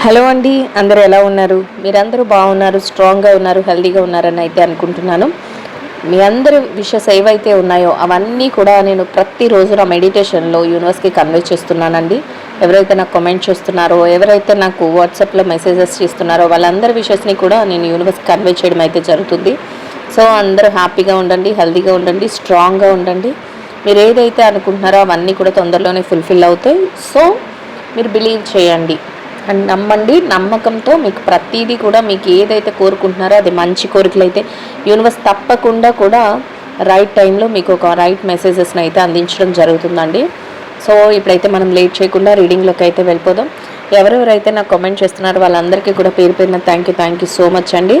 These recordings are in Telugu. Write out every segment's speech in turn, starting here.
హలో అండి, అందరూ ఎలా ఉన్నారు? మీరందరూ బాగున్నారు, స్ట్రాంగ్గా ఉన్నారు, హెల్తీగా ఉన్నారని అయితే అనుకుంటున్నాను. మీ అందరి విషెస్ ఏవైతే ఉన్నాయో అవన్నీ కూడా నేను ప్రతిరోజు నా మెడిటేషన్లో యూనివర్స్కి కన్వే చేస్తున్నానండి. ఎవరైతే నాకు కామెంట్ చేస్తున్నారో, ఎవరైతే నాకు వాట్సాప్లో మెసేజెస్ చేస్తున్నారో వాళ్ళందరి విషెస్ని కూడా నేను యూనివర్స్కి కన్వే చేయడం అయితే జరుగుతుంది. సో అందరూ హ్యాపీగా ఉండండి, హెల్తీగా ఉండండి, స్ట్రాంగ్గా ఉండండి. మీరు ఏదైతే అనుకుంటున్నారో అవన్నీ కూడా తొందరలోనే ఫుల్ఫిల్ అవుతాయి. సో మీరు బిలీవ్ చేయండి అండ్ నమ్మండి. నమ్మకంతో మీకు ప్రతిదీ కూడా మీకు ఏదైతే కోరుకుంటున్నారో అది మంచి కోరికలు అయితే యూనివర్స్ తప్పకుండా కూడా రైట్ టైంలో మీకు ఒక రైట్ మెసేజెస్ని అయితే అందించడం జరుగుతుందండి. సో ఇప్పుడైతే మనం లేట్ చేయకుండా రీడింగ్లోకి అయితే వెళ్ళిపోదాం. ఎవరెవరైతే నాకు కామెంట్ చేస్తున్నారో వాళ్ళందరికీ కూడా పేరు పేరున థ్యాంక్ యూ సో మచ్ అండి.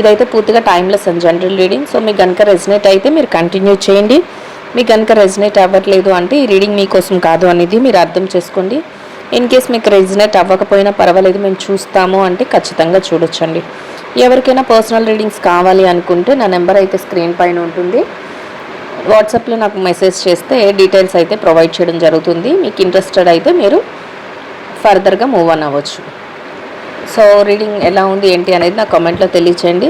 ఇదైతే పూర్తిగా timeless and general reading. So మీకు కనుక రెజనేట్ అయితే మీరు కంటిన్యూ చేయండి. మీకు కనుక రెజనేట్ అవ్వట్లేదు అంటే ఈ రీడింగ్ మీకోసం కాదు అనేది మీరు అర్థం చేసుకోండి. ఇన్ కేస్ మీకు రెజనేట్ అవ్వకపోయినా పర్వాలేదు, మేము చూస్తాము అంటే ఖచ్చితంగా చూడొచ్చండి. ఎవరికైనా పర్సనల్ రీడింగ్స్ కావాలి అనుకుంటే నా నెంబర్ అయితే స్క్రీన్ పైన ఉంటుంది. వాట్సాప్లో నాకు మెసేజ్ చేస్తే డీటెయిల్స్ అయితే ప్రొవైడ్ చేయడం జరుగుతుంది. మీకు ఇంట్రెస్టెడ్ అయితే మీరు ఫర్దర్గా మూవ్ ఆన్ అవ్వచ్చు. సో రీడింగ్ ఎలా ఉంది ఏంటి అనేది నా కామెంట్లో తెలియచేయండి.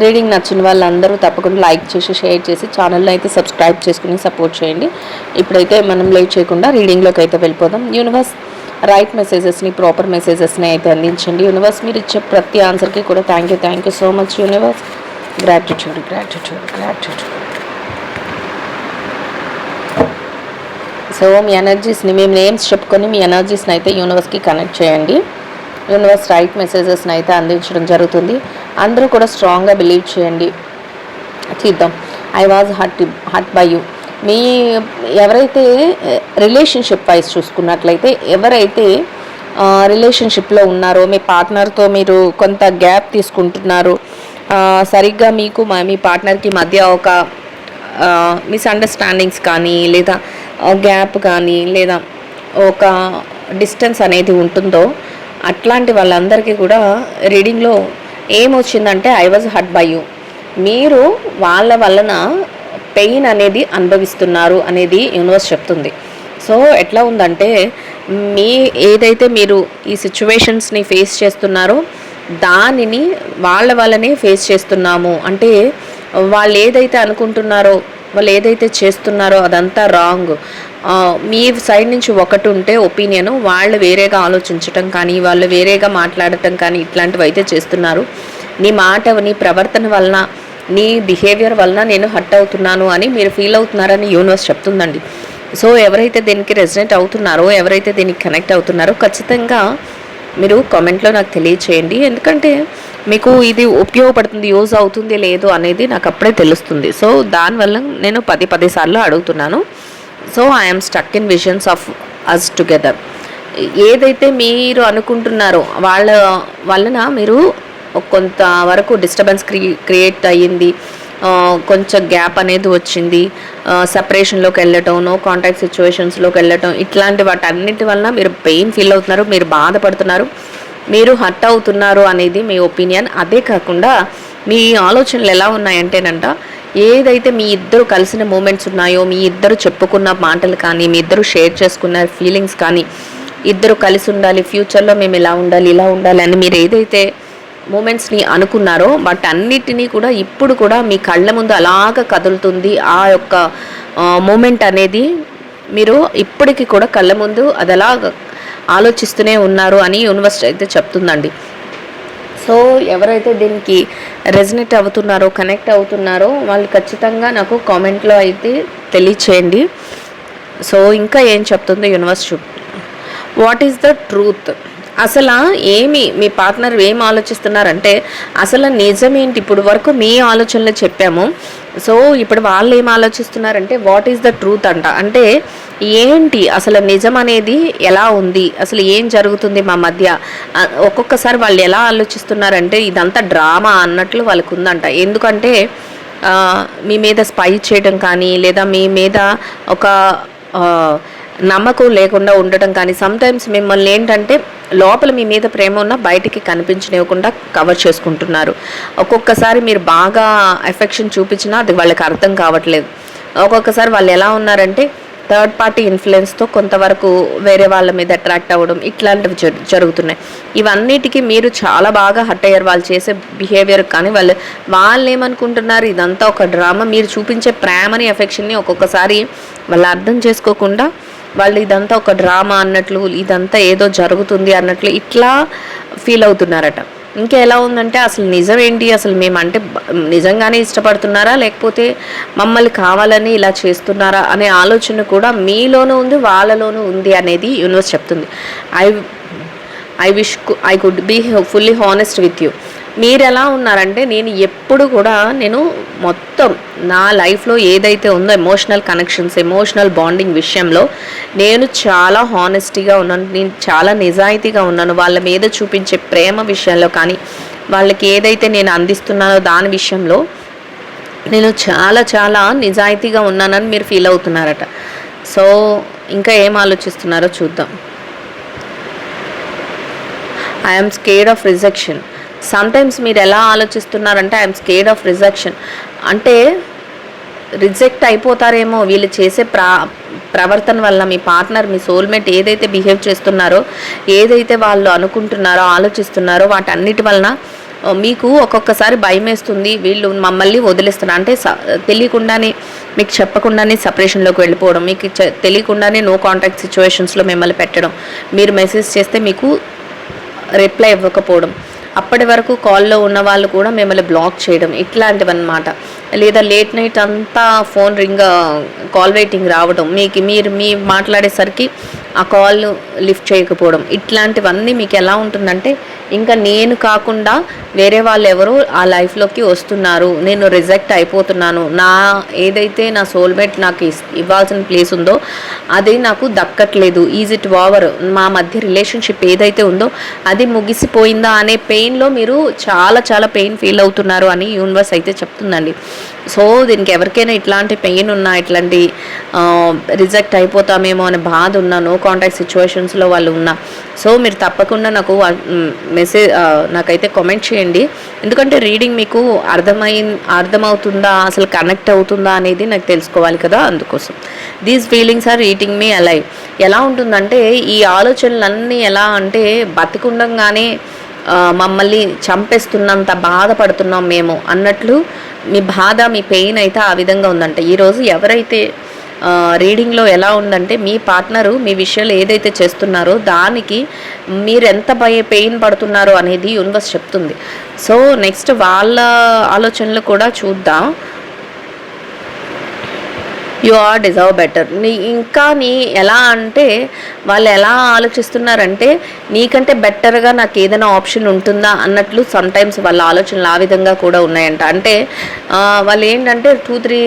రీడింగ్ నచ్చిన వాళ్ళందరూ తప్పకుండా లైక్ చేసి షేర్ చేసి ఛానల్లో అయితే సబ్స్క్రైబ్ చేసుకుని సపోర్ట్ చేయండి. ఇప్పుడైతే మనం లేట్ చేయకుండా రీడింగ్లోకి అయితే వెళ్ళిపోదాం. యూనివర్స్ రైట్ మెసేజెస్ని, ప్రాపర్ మెసేజెస్ని అయితే అందించండి. యూనివర్స్ మీరు ఇచ్చే ప్రతి ఆన్సర్కి కూడా thank you so much universe. Gratitude. So మీ ఎనర్జీస్ని, మేము నేమ్స్ చెప్పుకొని మీ ఎనర్జీస్ని అయితే యూనివర్స్కి కనెక్ట్ చేయండి. యూనివర్స్ రైట్ మెసేజెస్ని అయితే అందించడం జరుగుతుంది. అందరూ కూడా స్ట్రాంగ్గా బిలీవ్ చేయండి. చూద్దాం. I was hurt by you. మీ ఎవరైతే రిలేషన్షిప్ వైజ్ చూసుకున్నట్లయితే ఎవరైతే రిలేషన్షిప్లో ఉన్నారో మీ పార్ట్నర్తో మీరు కొంత గ్యాప్ తీసుకుంటున్నారు, సరిగ్గా మీకు మీ పార్ట్నర్కి మధ్య ఒక మిస్అండర్స్టాండింగ్స్ కానీ లేదా గ్యాప్ కానీ లేదా ఒక డిస్టెన్స్ అనేది ఉంటుందో అట్లాంటి వాళ్ళందరికీ కూడా రీడింగ్లో ఏమొచ్చిందంటే I was hurt by you. మీరు వాళ్ళ వలన పెయిన్ అనేది అనుభవిస్తున్నారు అనేది యూనివర్స్ చెప్తుంది. సో ఎట్లా ఉందంటే ఏదైతే మీరు ఈ సిచ్యువేషన్స్ని ఫేస్ చేస్తున్నారో దానిని వాళ్ళ వల్లనే ఫేస్ చేస్తున్నాము అంటే వాళ్ళు ఏదైతే అనుకుంటున్నారో, వాళ్ళు ఏదైతే చేస్తున్నారో అదంతా రాంగ్. మీ సైడ్ నుంచి ఒకటి ఉంటే ఒపీనియన్, వాళ్ళు వేరేగా ఆలోచించటం కానీ వాళ్ళు వేరేగా మాట్లాడటం కానీ ఇట్లాంటివి అయితే చేస్తున్నారు. నీ మాట, నీ ప్రవర్తన వలన, నీ బిహేవియర్ వలన నేను హర్ట్ అవుతున్నాను అని మీరు ఫీల్ అవుతున్నారని యూనివర్స్ చెప్తుందండి. సో ఎవరైతే దీనికి రెజనేట్ అవుతున్నారో, ఎవరైతే దీనికి కనెక్ట్ అవుతున్నారో ఖచ్చితంగా మీరు కామెంట్లో నాకు తెలియచేయండి. ఎందుకంటే మీకు ఇది ఉపయోగపడుతుంది, యూజ్ అవుతుంది లేదు అనేది నాకు అప్పుడే తెలుస్తుంది. సో దానివల్ల నేను 10 సార్లు అడుగుతున్నాను. So I'm stuck in visions of us together. ఏదైతే మీరు అనుకుంటున్నారో వాళ్ళ వలన మీరు కొంతవరకు డిస్టర్బెన్స్ క్రియేట్ అయ్యింది, కొంచెం గ్యాప్ అనేది వచ్చింది, సెపరేషన్లోకి వెళ్ళటం, నో కాంటాక్ట్ సిచ్యువేషన్స్లోకి వెళ్ళటం, ఇట్లాంటి వాటన్నిటి వలన మీరు పెయిన్ ఫీల్ అవుతున్నారు, మీరు బాధపడుతున్నారు, మీరు హర్ట్ అవుతున్నారు అనేది మీ ఒపీనియన్. అదే కాకుండా మీ ఆలోచనలు ఎలా ఉన్నాయంటేనంట, ఏదైతే మీ ఇద్దరు కలిసిన మూమెంట్స్ ఉన్నాయో, మీ ఇద్దరు చెప్పుకున్న మాటలు కానీ, మీ ఇద్దరు షేర్ చేసుకున్న ఫీలింగ్స్ కానీ, ఇద్దరు కలిసి ఉండాలి, ఫ్యూచర్లో మేము ఇలా ఉండాలి అని మీరు ఏదైతే మూమెంట్స్ని అనుకున్నారో వాటన్నిటినీ కూడా ఇప్పుడు కూడా మీ కళ్ళ ముందు అలాగ కదులుతుంది. ఆ యొక్క మూమెంట్ అనేది మీరు ఇప్పటికీ కూడా కళ్ళ ముందు అది అలాగ ఆలోచిస్తూనే ఉన్నారు అని యూనివర్స్ అయితే చెప్తుందండి. సో ఎవరైతే దీనికి రెజనేట్ అవుతున్నారో, కనెక్ట్ అవుతున్నారో వాళ్ళు ఖచ్చితంగా నాకు కామెంట్లో అయితే తెలియచేయండి. సో ఇంకా ఏం చెప్తుందో universe what is the truth. అసలు మీ పార్ట్నర్ ఏం ఆలోచిస్తున్నారంటే అసలు నిజమేంటి, ఇప్పుడు వరకు మీ ఆలోచనలు చెప్పాము. సో ఇప్పుడు వాళ్ళు ఏం ఆలోచిస్తున్నారంటే వాట్ ఈస్ ద ట్రూత్ అంటే ఏంటి అసలు నిజం అనేది ఎలా ఉంది, అసలు ఏం జరుగుతుంది మా మధ్య. ఒక్కొక్కసారి వాళ్ళు ఎలా ఆలోచిస్తున్నారంటే ఇదంతా డ్రామా అన్నట్లు వాళ్ళకు ఉందంట. ఎందుకంటే మీ మీద స్పై చేయడం కానీ లేదా మీ మీద ఒక నమ్మకం లేకుండా ఉండటం కానీ, సమ్టైమ్స్ మిమ్మల్ని ఏంటంటే లోపల మీ మీద ప్రేమ ఉన్న బయటికి కనిపించనివ్వకుండా కవర్ చేసుకుంటున్నారు. ఒక్కొక్కసారి మీరు బాగా ఎఫెక్షన్ చూపించినా అది వాళ్ళకి అర్థం కావట్లేదు. ఒక్కొక్కసారి వాళ్ళు ఎలా ఉన్నారంటే థర్డ్ పార్టీ ఇన్ఫ్లుయెన్స్తో కొంతవరకు వేరే వాళ్ళ మీద అట్రాక్ట్ అవ్వడం ఇట్లాంటివి జరుగుతున్నాయి. ఇవన్నిటికీ మీరు చాలా బాగా హర్ట్ అయ్యారు వాళ్ళు చేసే బిహేవియర్. కానీ వాళ్ళు ఏమనుకుంటున్నారు, ఇదంతా ఒక డ్రామా, మీరు చూపించే ప్రేమని ఎఫెక్షన్ని ఒక్కొక్కసారి వాళ్ళు అర్థం చేసుకోకుండా వాళ్ళు ఇదంతా ఒక డ్రామా అన్నట్లు, ఇదంతా ఏదో జరుగుతుంది అన్నట్లు ఇట్లా ఫీల్ అవుతున్నారట. ఇంకా ఎలా ఉందంటే అసలు నిజం ఏంటి, అసలు మేమంటే నిజంగానే ఇష్టపడుతున్నారా లేకపోతే మమ్మల్ని కావాలని ఇలా చేస్తున్నారా అనే ఆలోచన కూడా మీలోనూ ఉంది, వాళ్ళలోనూ ఉంది అనేది యూనివర్స్ చెప్తుంది. I wish I could be fully honest with you. మీరు ఎలా ఉన్నారంటే నేను ఎప్పుడు కూడా మొత్తం నా లైఫ్లో ఏదైతే ఉందో ఎమోషనల్ కనెక్షన్స్, ఎమోషనల్ బాండింగ్ విషయంలో నేను చాలా హానెస్టీగా ఉన్నాను, నేను చాలా నిజాయితీగా ఉన్నాను. వాళ్ళ మీద చూపించే ప్రేమ విషయంలో కానీ వాళ్ళకి ఏదైతే నేను అందిస్తున్నానో దాని విషయంలో నేను చాలా చాలా నిజాయితీగా ఉన్నానని మీరు ఫీల్ అవుతున్నారట. సో ఇంకా ఏం ఆలోచిస్తున్నారో చూద్దాం. I'm scared of rejection. Sometimes మీరు ఎలా ఆలోచిస్తున్నారంటే ఐఎమ్ స్కేర్డ్ ఆఫ్ రిజెక్షన్ అంటే రిజెక్ట్ అయిపోతారేమో వీళ్ళు చేసే ప్రవర్తన వల్ల. మీ పార్ట్నర్, మీ సోల్మేట్ ఏదైతే బిహేవ్ చేస్తున్నారో, ఏదైతే వాళ్ళు అనుకుంటున్నారో, ఆలోచిస్తున్నారో వాటన్నిటి వలన మీకు ఒక్కొక్కసారి భయం వేస్తుంది, వీళ్ళు మమ్మల్ని వదిలేస్తున్నారు అంటే తెలియకుండానే, మీకు చెప్పకుండానే సపరేషన్లోకి వెళ్ళిపోవడం, మీకు తెలియకుండానే నో కాంటాక్ట్ సిచ్యువేషన్స్లో మిమ్మల్ని పెట్టడం, మీరు మెసేజ్ చేస్తే మీకు రిప్లై ఇవ్వకపోవడం, అప్పటి వరకు కాల్లో ఉన్న వాళ్ళు కూడా మిమ్మల్ని బ్లాక్ చేయడం ఇట్లాంటివి అన్నమాట. లేదా లేట్ నైట్ అంతా ఫోన్ కాల్ వెయిటింగ్ రావడం, మీరు మాట్లాడేసరికి ఆ కాల్ లిఫ్ట్ చేయకపోవడం, ఇట్లాంటివన్నీ మీకు ఎలా ఉంటుందంటే ఇంకా నేను కాకుండా వేరే వాళ్ళు ఎవరో ఆ లైఫ్లోకి వస్తున్నారు, నేను రిజెక్ట్ అయిపోతున్నాను, ఏదైతే నా సోల్మేట్ నాకు ఇవ్వాల్సిన ప్లేస్ ఉందో అది నాకు దక్కట్లేదు, ఈజ్ ఇట్ ఓవర్, మా మధ్య రిలేషన్షిప్ ఏదైతే ఉందో అది ముగిసిపోయిందా అనే పెయిన్లో మీరు చాలా చాలా పెయిన్ ఫీల్ అవుతున్నారు అని యూనివర్స్ అయితే చెప్తుందండి. సో దీనికి ఎవరికైనా ఇట్లాంటి పెయిన్ ఉన్నా, ఇట్లాంటి రిజెక్ట్ అయిపోతామేమో అనే బాధ ఉన్నా, నో కాంటాక్ట్ సిచ్యువేషన్స్లో వాళ్ళు ఉన్నా, సో మీరు తప్పకుండా నాకు నాకైతే కామెంట్ చేయండి. ఎందుకంటే రీడింగ్ మీకు అర్థమవుతుందా, అసలు కనెక్ట్ అవుతుందా అనేది నాకు తెలుసుకోవాలి కదా, అందుకోసం. These feelings are eating me alive. ఎలా ఉంటుందంటే ఈ ఆలోచనలన్నీ ఎలా అంటే బతికుండంగానే మమ్మల్ని చంపేస్తున్నంత బాధపడుతున్నాం మేము అన్నట్లు మీ బాధ, మీ పెయిన్ అయితే ఆ విధంగా ఉందంట. ఈరోజు ఎవరైతే రీడింగ్లో ఎలా ఉందంటే మీ పార్ట్నరు మీ విషయాలు ఏదైతే చేస్తున్నారో దానికి మీరు ఎంత పెయిన్ పడుతున్నారో అనేది యూనివర్స్ చెప్తుంది. సో నెక్స్ట్ వాళ్ళ ఆలోచనలు కూడా చూద్దాం. You are deserve better. ఇంకా ఎలా అంటే వాళ్ళు ఎలా ఆలోచిస్తున్నారంటే నీకంటే బెటర్గా నాకు ఏదైనా ఆప్షన్ ఉంటుందా అన్నట్లు సమ్టైమ్స్ వాళ్ళ ఆలోచనలు ఆ విధంగా కూడా ఉన్నాయంట. అంటే వాళ్ళు ఏంటంటే 2-3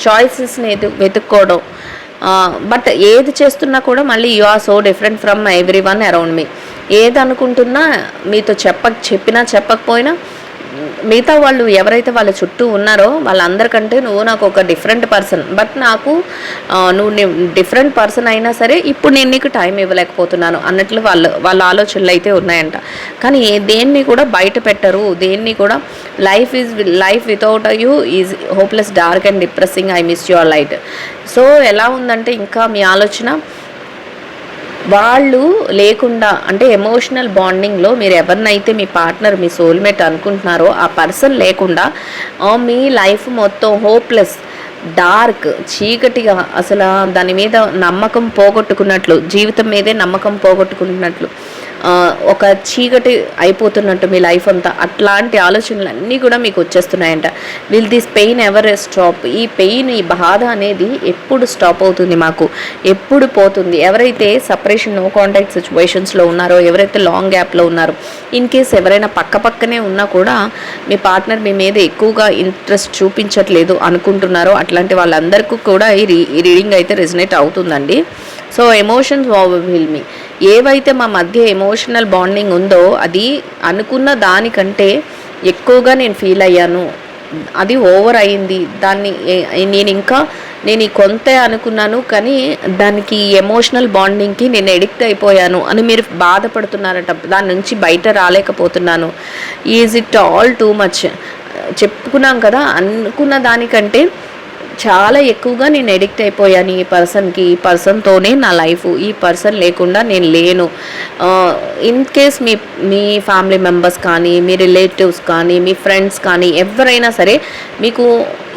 చాయిసెస్ని వెతుక్కోవడం, బట్ ఏది చేస్తున్నా కూడా మళ్ళీ you are so different from everyone around me. ఏది అనుకుంటున్నా మీతో చెప్పినా చెప్పకపోయినా మిగతా వాళ్ళు ఎవరైతే వాళ్ళ చుట్టూ ఉన్నారో వాళ్ళందరికంటే నువ్వు నాకు ఒక డిఫరెంట్ పర్సన్, బట్ నాకు నువ్వు డిఫరెంట్ పర్సన్ అయినా సరే ఇప్పుడు నేను నీకు టైం ఇవ్వలేకపోతున్నాను అన్నట్లు వాళ్ళ ఆలోచనలు అయితే ఉన్నాయంట. కానీ దేన్ని కూడా బయట పెట్టరు, దేన్ని కూడా life without you is hopeless, dark and depressing, I miss your light. So ఎలా ఉందంటే ఇంకా మీ ఆలోచన వాళ్ళు లేకుండా అంటే ఎమోషనల్ బాండింగ్లో మీరు ఎవరినైతే మీ పార్ట్నర్, మీ సోల్మేట్ అనుకుంటున్నారో ఆ పర్సన్ లేకుండా మీ లైఫ్ మొత్తం హోప్లెస్, డార్క్, చీకటిగా, అసలు దాని మీద నమ్మకం పోగొట్టుకున్నట్లు, జీవితం మీదే నమ్మకం పోగొట్టుకున్నట్లు, ఒక చీకటి అయిపోతున్నట్టు మీ లైఫ్ అంతా, అట్లాంటి ఆలోచనలు అన్నీ కూడా మీకు వచ్చేస్తున్నాయంట. Will this pain ever stop? ఈ పెయిన్, ఈ బాధ అనేది ఎప్పుడు స్టాప్ అవుతుంది, మాకు ఎప్పుడు పోతుంది? ఎవరైతే సపరేషన్, నో కాంటాక్ట్ సిచ్యువేషన్స్లో ఉన్నారో, ఎవరైతే లాంగ్ గ్యాప్లో ఉన్నారో, ఇన్ కేస్ ఎవరైనా పక్కనే ఉన్నా కూడా మీ పార్ట్నర్ మీ మీద ఎక్కువగా ఇంట్రెస్ట్ చూపించట్లేదు అనుకుంటున్నారో అట్లాంటి వాళ్ళందరికీ కూడా ఈ రీడింగ్ అయితే రెజనేట్ అవుతుందండి. సో ఎమోషన్స్ ఓవర్వెల్ మీ. ఏవైతే మా మధ్య ఎమోషనల్ బాండింగ్ ఉందో అది అనుకున్న దానికంటే ఎక్కువగా నేను ఫీల్ అయ్యాను, అది ఓవర్ అయింది, దాన్ని నేను కొంత అనుకున్నాను కానీ దానికి ఎమోషనల్ బాండింగ్కి నేను ఎడిక్ట్ అయిపోయాను అని మీరు బాధపడుతున్నారట. దాని నుంచి బయట రాలేకపోతున్నాను. Is it all too much? చెప్పుకున్నాం కదా, అనుకున్న దానికంటే చాలా ఎక్కువగా నేను ఎడిక్ట్ అయిపోయాను ఈ పర్సన్కి, ఈ పర్సన్తోనే నా లైఫ్, ఈ పర్సన్ లేకుండా నేను లేను. In case me family members కానీ, మీ రిలేటివ్స్ కానీ, మీ ఫ్రెండ్స్ కానీ ఎవరైనా సరే మీకు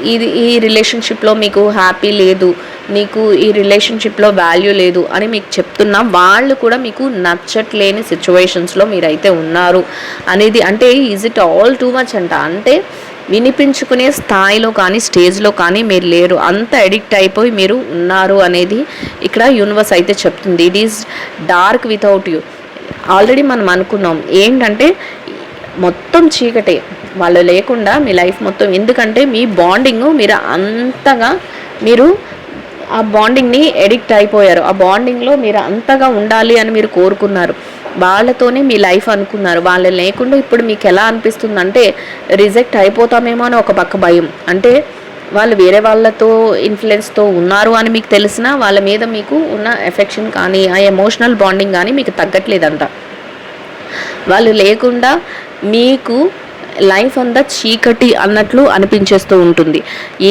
ఈ రిలేషన్షిప్లో మీకు హ్యాపీ లేదు, మీకు ఈ రిలేషన్షిప్లో వాల్యూ లేదు అని మీకు చెప్తున్నా, వాళ్ళు కూడా మీకు నచ్చట్లేని సిచ్యువేషన్స్లో మీరైతే ఉన్నారు అనేది, అంటే is it all too much అంట. అంటే వినిపించుకునే స్థాయిలో కానీ స్టేజ్లో కానీ మీరు లేరు, అంత అడిక్ట్ అయిపోయి మీరు ఉన్నారు అనేది ఇక్కడ యూనివర్స్ అయితే చెప్తుంది. It is dark without you. Already మనం అనుకున్నాం ఏంటంటే మొత్తం చీకటే, వాళ్ళు లేకుండా మీ లైఫ్ మొత్తం. ఎందుకంటే మీ బాండింగ్ మీరు అంతగా మీరు ఆ బాండింగ్ని ఎడిక్ట్ అయిపోయారు, ఆ బాండింగ్లో మీరు అంతగా ఉండాలి అని మీరు కోరుకున్నారు, వాళ్ళతోనే మీ లైఫ్ అనుకున్నారు. వాళ్ళు లేకుండా ఇప్పుడు మీకు ఎలా అనిపిస్తుందంటే రిజెక్ట్ అయిపోతామేమో అని ఒక పక్క భయం. అంటే వాళ్ళు వేరే వాళ్ళతో ఇన్ఫ్లుయెన్స్తో ఉన్నారు అని మీకు తెలిసినా వాళ్ళ మీద మీకు ఉన్న ఎఫెక్షన్ కానీ ఆ ఎమోషనల్ బాండింగ్ కానీ మీకు తగ్గట్లేదంట. వాళ్ళు లేకుండా మీకు లైఫ్ అంతా చీకటి అన్నట్లు అనిపించేస్తూ ఉంటుంది,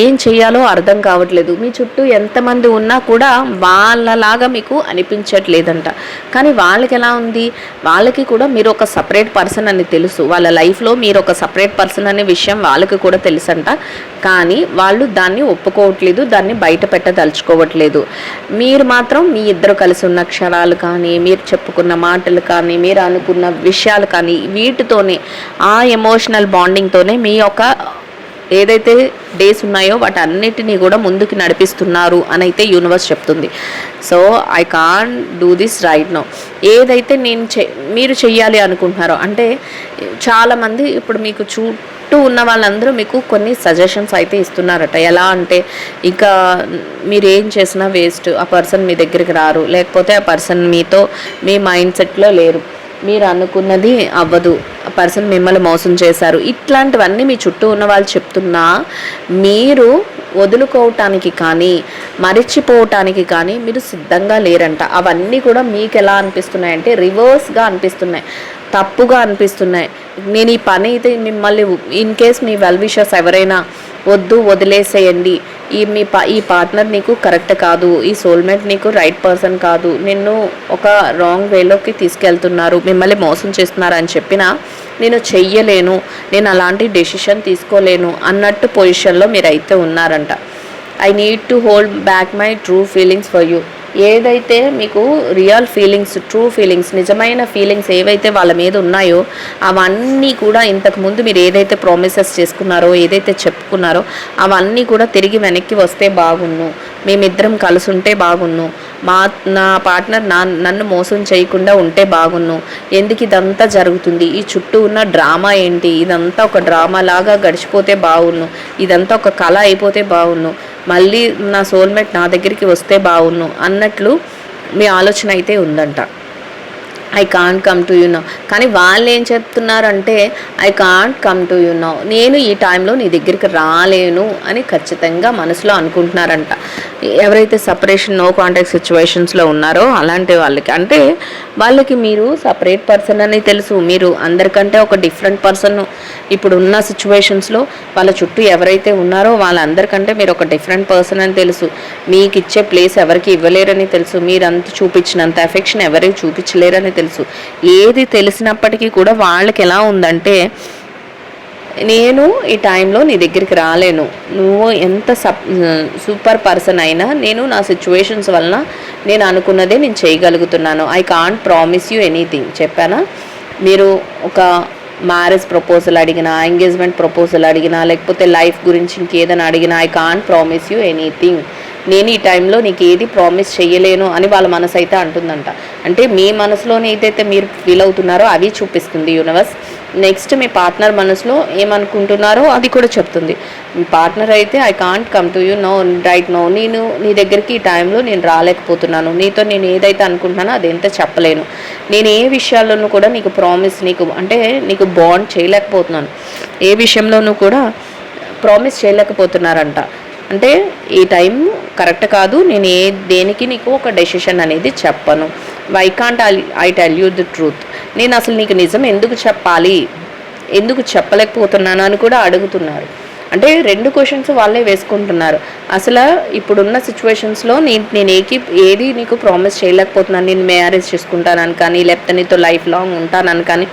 ఏం చేయాలో అర్థం కావట్లేదు. మీ చుట్టూ ఎంతమంది ఉన్నా కూడా వాళ్ళలాగా మీకు అనిపించట్లేదంట. కానీ వాళ్ళకి ఎలా ఉంది, వాళ్ళకి కూడా మీరు ఒక సపరేట్ పర్సన్ అని తెలుసు, వాళ్ళ లైఫ్లో మీరు ఒక సపరేట్ పర్సన్ అనే విషయం వాళ్ళకి కూడా తెలుసంట. కానీ వాళ్ళు దాన్ని ఒప్పుకోవట్లేదు, దాన్ని బయట పెట్టదలుచుకోవట్లేదు. మీరు మాత్రం మీ ఇద్దరు కలిసి ఉన్న క్షణాలు కానీ, మీరు చెప్పుకున్న మాటలు కానీ, మీరు అనుకున్న విషయాలు కానీ, వీటితోనే ఆ ఎమోషనల్ బాండింగ్తోనే మీ యొక్క ఏదైతే డేస్ ఉన్నాయో వాటి అన్నిటినీ కూడా ముందుకు నడిపిస్తున్నారు అని అయితే యూనివర్స్ చెప్తుంది. So I can't do this right now. ఏదైతే మీరు చెయ్యాలి అనుకుంటున్నారో, అంటే చాలామంది ఇప్పుడు మీకు చుట్టూ ఉన్న వాళ్ళందరూ మీకు కొన్ని సజెషన్స్ అయితే ఇస్తున్నారట. ఎలా అంటే ఇంకా మీరు ఏం చేసినా వేస్ట్, ఆ పర్సన్ మీ దగ్గరికి రారు, లేకపోతే ఆ పర్సన్ మీతో మీ మైండ్ సెట్లో లేరు, మీరు అనుకున్నది అవ్వదు, ఆ పర్సన్ మిమ్మల్ని మోసం చేశారు, ఇట్లాంటివన్నీ మీ చుట్టూ ఉన్న వాళ్ళు చెప్తున్నా మీరు వదులుకోవటానికి కానీ మరిచిపోవటానికి కానీ మీరు సిద్ధంగా లేరంట. అవన్నీ కూడా మీకు ఎలా అనిపిస్తున్నాయంటే రివర్స్గా అనిపిస్తున్నాయి, తప్పుగా అనిపిస్తున్నాయి. నేను ఈ పని అయితే మిమ్మల్ని in case me well wishers ఎవరైనా వద్దు వదిలేసేయండి, ఈ పార్ట్నర్ నీకు కరెక్ట్ కాదు, ఈ సోల్మేట్ నీకు రైట్ పర్సన్ కాదు, నిన్ను ఒక రాంగ్ వేలోకి తీసుకెళ్తున్నారు, మిమ్మల్ని మోసం చేస్తున్నారు అని చెప్పినా నేను చెయ్యలేను, నేను అలాంటి డెసిషన్ తీసుకోలేను అన్నట్టు పొజిషన్లో మీరైతే ఉన్నారంట. I need to hold back my true feelings for you. ఏదైతే మీకు రియల్ ఫీలింగ్స్, ట్రూ ఫీలింగ్స్, నిజమైన ఫీలింగ్స్ ఏవైతే వాళ్ళ మీద ఉన్నాయో అవన్నీ కూడా ఇంతకుముందు మీరు ఏదైతే ప్రామిసెస్ చేసుకున్నారో, ఏదైతే చెప్పుకున్నారో అవన్నీ కూడా తిరిగి వెనక్కి వస్తే బాగున్ను, మేమిద్దరం కలిసి ఉంటే బాగున్ను, నా పార్ట్నర్ నన్ను మోసం చేయకుండా ఉంటే బాగున్ను, ఎందుకు ఇదంతా జరుగుతుంది, ఈ చుట్టూ ఉన్న డ్రామా ఏంటి, ఇదంతా ఒక డ్రామా లాగా గడిచిపోతే బాగున్ను, ఇదంతా ఒక కళ అయిపోతే బాగున్ను, మళ్ళీ నా సోల్మేట్ నా దగ్గరికి వస్తే బాగున్ను అన్నట్లు మీ ఆలోచన అయితే ఉందంట. I can't come to you now. కానీ వాళ్ళు ఏం చెప్తున్నారంటే I can't come to you now, నేను ఈ టైంలో నీ దగ్గరికి రాలేను అని ఖచ్చితంగా మనసులో అనుకుంటున్నారంట. ఎవరైతే సపరేషన్ నో కాంటాక్ట్ సిచ్యువేషన్స్లో ఉన్నారో అలాంటి వాళ్ళకి, అంటే వాళ్ళకి మీరు సపరేట్ పర్సన్ అని తెలుసు, మీరు అందరికంటే ఒక డిఫరెంట్ పర్సన్ ఇప్పుడు ఉన్న సిచ్యువేషన్స్లో వాళ్ళ చుట్టూ ఎవరైతే ఉన్నారో వాళ్ళందరికంటే మీరు ఒక డిఫరెంట్ పర్సన్ అని తెలుసు, మీకు ఇచ్చే ప్లేస్ ఎవరికి ఇవ్వలేరని తెలుసు, మీరంతా చూపించినంత ఎఫెక్షన్ ఎవరికి చూపించలేరని తెలుసు. ఏది తెలిసినప్పటికీ కూడా వాళ్ళకి ఎలా ఉందంటే నేను ఈ టైంలో నీ దగ్గరికి రాలేను, నువ్వు ఎంత సూపర్ పర్సన్ అయినా నేను నా సిచ్యువేషన్స్ వలన నేను అనుకున్నదే నేను చేయగలుగుతున్నాను. I can't promise you anything. చెప్పానా, మీరు ఒక మ్యారేజ్ ప్రపోజల్ అడిగినా, ఎంగేజ్మెంట్ ప్రపోజల్ అడిగినా, లేకపోతే లైఫ్ గురించి ఇంకేదైనా అడిగినా I can't promise you anything, నేను ఈ టైంలో నీకు ఏది ప్రామిస్ చేయలేను అని వాళ్ళ మనసు అయితే అంటుందంట. అంటే మీ మనసులోనే ఏదైతే మీరు ఫీల్ అవుతున్నారో అవి చూపిస్తుంది యూనివర్స్. నెక్స్ట్ మీ పార్ట్నర్ మనసులో ఏమనుకుంటున్నారో అది కూడా చెప్తుంది. మీ పార్ట్నర్ అయితే I can't come to you no right no, నేను నీ దగ్గరికి ఈ టైంలో నేను రాలేకపోతున్నాను, నీతో నేను ఏదైతే అనుకుంటున్నానో అదేంతో చెప్పలేను, నేను ఏ విషయాల్లోనూ కూడా నీకు ప్రామిస్, నీకు బాండ్ చేయలేకపోతున్నాను, ఏ విషయంలోనూ కూడా ప్రామిస్ చేయలేకపోతున్నారంట. అంటే ఈ టైం కరెక్ట్ కాదు, నేను దేనికి నీకు ఒక డెసిషన్ అనేది చెప్పను. Why can't I tell you the truth, నేను అసలు నీకు నిజం ఎందుకు చెప్పాలి, ఎందుకు చెప్పలేకపోతున్నాను అని కూడా అడుగుతున్నారు. అంటే 2 క్వశ్చన్స్ వాళ్ళే వేసుకుంటున్నారు. అసలు ఇప్పుడున్న సిచ్యువేషన్స్లో నేను ఏది నీకు ప్రామిస్ చేయలేకపోతున్నాను, నేను మ్యారేజ్ చేసుకుంటానని కానీ, లేకపోతే నీతో లైఫ్ లాంగ్ ఉంటానని కానీ,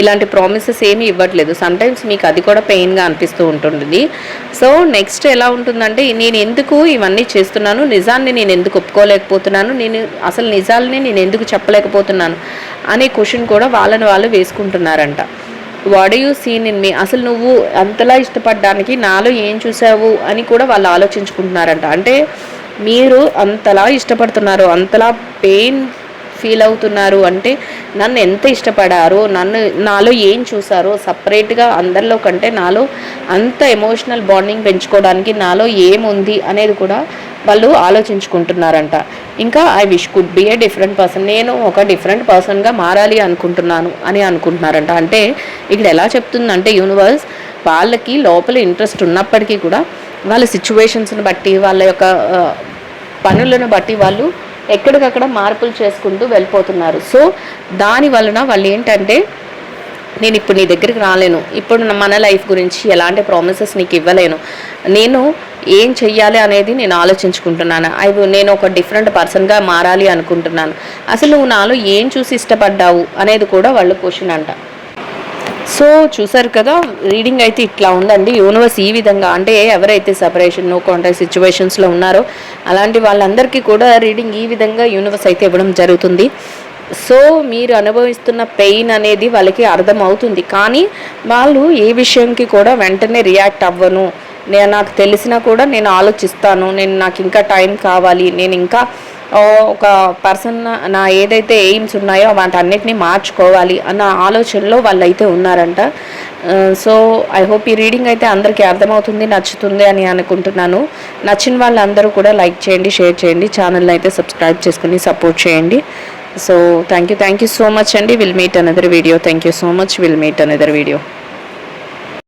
ఇలాంటి ప్రామిసెస్ ఏమీ ఇవ్వట్లేదు. సమ్టైమ్స్ మీకు అది కూడా పెయిన్గా అనిపిస్తూ ఉంటుంది. సో నెక్స్ట్ ఎలా ఉంటుందంటే, నేను ఎందుకు ఇవన్నీ చేస్తున్నాను, నిజాన్ని నేను ఎందుకు ఒప్పుకోలేకపోతున్నాను, నేను అసలు నిజాలని నేను ఎందుకు చెప్పలేకపోతున్నాను అనే క్వశ్చన్ కూడా వాళ్ళని వాళ్ళు వేసుకుంటున్నారంట. What you seen in me, అసలు నువ్వు అంతలా ఇష్టపడడానికి నాలో ఏం చూసావు అని కూడా వాళ్ళు ఆలోచించుకుంటున్నారంట. అంటే మీరు అంతలా ఇష్టపడుతున్నారు, అంతలా పెయిన్ ఫీల్ అవుతున్నారు అంటే నన్ను ఎంత ఇష్టపడారో, నాలో ఏం చూసారో, సపరేట్గా అందరిలో కంటే నాలో అంత ఎమోషనల్ బాండింగ్ పెంచుకోవడానికి నాలో ఏముంది అనేది కూడా వాళ్ళు ఆలోచించుకుంటున్నారంట. ఇంకా I wish could be a different person, నేను ఒక డిఫరెంట్ పర్సన్గా మారాలి అనుకుంటున్నాను అని అనుకుంటున్నారంట. అంటే ఇక్కడ ఎలా చెప్తుందంటే యూనివర్స్, వాళ్ళకి లోపల ఇంట్రెస్ట్ ఉన్నప్పటికీ కూడా వాళ్ళ సిచ్యువేషన్స్ని బట్టి, వాళ్ళ యొక్క పనులను బట్టి వాళ్ళు ఎక్కడికక్కడ మార్పులు చేసుకుంటూ వెళ్ళిపోతున్నారు. సో దాని వలన వాళ్ళు ఏంటంటే, నేను ఇప్పుడు నీ దగ్గరికి రాలేను, ఇప్పుడు మన లైఫ్ గురించి ఎలాంటి ప్రామిసెస్ నీకు ఇవ్వలేను, నేను ఏం చెయ్యాలి అనేది నేను ఆలోచించుకుంటున్నాను, నేను ఒక డిఫరెంట్ పర్సన్గా మారాలి అనుకుంటున్నాను, అసలు నువ్వు నాలో ఏం చూసి ఇష్టపడ్డావు అనేది కూడా వాళ్ళు క్వశ్చన్ అంట. సో చూసారు కదా, రీడింగ్ అయితే ఇట్లా ఉందండి. యూనివర్స్ ఈ విధంగా, అంటే ఎవరైతే సెపరేషన్, నో కాంటాక్ట్ సిచ్యువేషన్స్లో ఉన్నారో అలాంటి వాళ్ళందరికీ కూడా రీడింగ్ ఈ విధంగా యూనివర్స్ అయితే ఇవ్వడం జరుగుతుంది. సో మీరు అనుభవిస్తున్న పెయిన్ అనేది వాళ్ళకి అర్థం అవుతుంది, కానీ వాళ్ళు ఏ విషయంకి కూడా వెంటనే రియాక్ట్ అవ్వను, నాకు తెలిసినా కూడా నేను ఆలోచిస్తాను, నాకు ఇంకా టైం కావాలి, నేను ఇంకా ఒక పర్సన్ నా ఏదైతే ఎయిమ్స్ ఉన్నాయో వాటన్నిటిని మార్చుకోవాలి అన్న ఆలోచనలో వాళ్ళైతే ఉన్నారంట. సో ఐ హోప్ ఈ రీడింగ్ అయితే అందరికీ అర్థమవుతుంది, నచ్చుతుంది అని అనుకుంటున్నాను. నచ్చిన వాళ్ళందరూ కూడా లైక్ చేయండి, షేర్ చేయండి, ఛానల్ని అయితే సబ్స్క్రైబ్ చేసుకుని సపోర్ట్ చేయండి. So thank you so much అండి. Will meet another video. Thank you so much. Will meet another video.